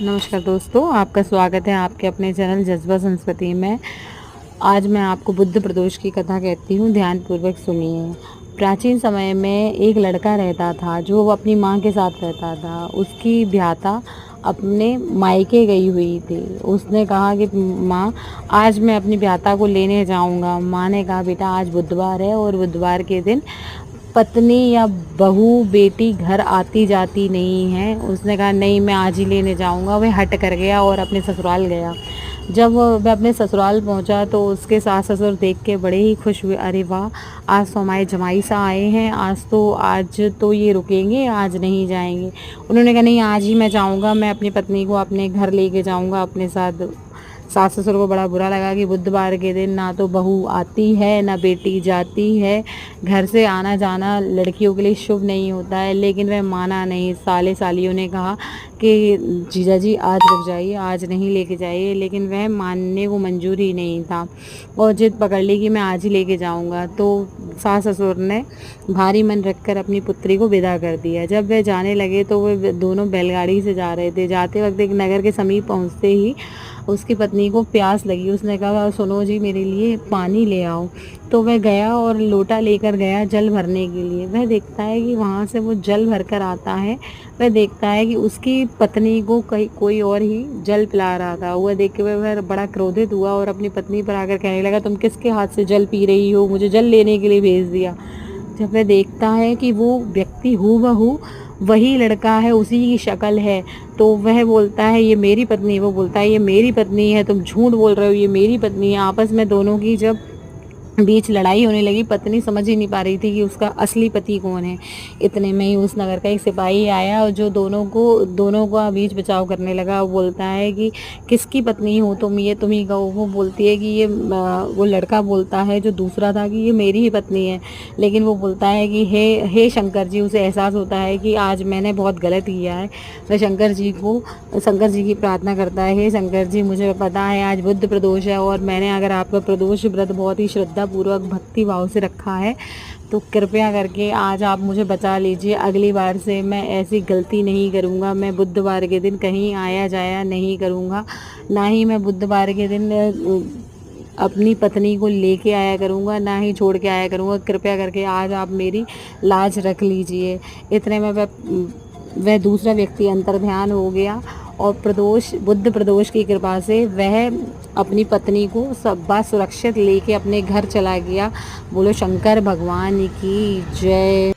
नमस्कार दोस्तों, आपका स्वागत है आपके अपने चैनल जज्बा संस्कृति में। आज मैं आपको बुद्ध प्रदोष की कथा कहती हूँ, ध्यानपूर्वक सुनिए। प्राचीन समय में एक लड़का रहता था जो अपनी माँ के साथ रहता था। उसकी भ्राता अपने मायके गई हुई थी। उसने कहा कि माँ, आज मैं अपनी भ्राता को लेने जाऊँगा। माँ ने कहा बेटा, आज बुधवार है और बुधवार के दिन पत्नी या बहू बेटी घर आती जाती नहीं है। उसने कहा नहीं, मैं आज ही लेने जाऊंगा। वह हट कर गया और अपने ससुराल गया। जब वह अपने ससुराल पहुंचा तो उसके सास ससुर देख के बड़े ही खुश हुए। अरे वाह, आज तो हमारे जमाई सा आए हैं, आज तो ये रुकेंगे, आज नहीं जाएंगे। उन्होंने कहा नहीं, आज ही मैं जाऊंगा, मैं अपनी पत्नी को अपने घर लेके जाऊंगा अपने साथ। सास ससुर को बड़ा बुरा लगा कि बुधवार के दिन ना तो बहू आती है ना बेटी जाती है। घर से आना जाना लड़कियों के लिए शुभ नहीं होता है। लेकिन वह माना नहीं। साले सालियों ने कहा कि जीजा जी आज रुक जाइए, आज नहीं लेके जाइए। लेकिन वह मानने को मंजूर ही नहीं था और जिद पकड़ ली कि मैं आज ही लेके जाऊंगा। तो सास ससुर ने भारी मन रखकर अपनी पुत्री को विदा कर दिया। जब वह जाने लगे तो वे दोनों बैलगाड़ी से जा रहे थे। जाते वक्त एक नगर के समीप पहुंचते ही उसकी पत्नी को प्यास लगी। उसने कहा सुनो जी, मेरे लिए पानी ले आओ। तो वह गया और लोटा लेकर गया जल भरने के लिए। वह देखता है कि वहाँ से वो जल भर कर आता है। वह देखता है कि उसकी पत्नी को कोई और ही जल पिला रहा था। वह देख के वह बड़ा क्रोधित हुआ और अपनी पत्नी पर आकर कहने लगा, तुम किसके हाथ से जल पी रही हो? मुझे जल लेने के लिए भेज दिया। जब वह देखता है कि वो व्यक्ति हूबहू वही लड़का है, उसी की शक्ल है, तो वह बोलता है ये मेरी पत्नी है। वो बोलता है ये मेरी पत्नी है, तुम झूठ बोल रहे हो, ये मेरी पत्नी है। आपस में दोनों की जब बीच लड़ाई होने लगी, पत्नी समझ ही नहीं पा रही थी कि उसका असली पति कौन है। इतने में ही उस नगर का एक सिपाही आया और जो दोनों का बीच बचाव करने लगा। वो बोलता है कि किसकी पत्नी हो तुम, ये तुम ही कहो। वो बोलती है कि ये वो लड़का बोलता है जो दूसरा था कि ये मेरी ही पत्नी है। लेकिन वो बोलता है कि हे शंकर जी। उसे एहसास होता है कि आज मैंने बहुत गलत किया है। वह शंकर जी की प्रार्थना करता है, हे शंकर जी, मुझे पता है आज बुद्ध प्रदोष है और मैंने अगर आपका प्रदोष व्रत बहुत ही श्रद्धापूर्वक भक्ति भाव से रखा है, तो कृपया करके आज आप मुझे बचा लीजिए। अगली बार से मैं ऐसी गलती नहीं करूँगा। मैं बुधवार के दिन कहीं आया जाया नहीं करूँगा, ना ही मैं बुधवार के दिन अपनी पत्नी को लेके आया करूँगा, ना ही छोड़ के आया करूँगा। कृपया करके आज आप मेरी लाज रख लीजिए। इतने में वह दूसरा व्यक्ति अंतर्ध्यान हो गया और बुद्ध प्रदोष की कृपा से वह अपनी पत्नी को सब बात सुरक्षित लेके अपने घर चला गया। बोलो शंकर भगवान की जय।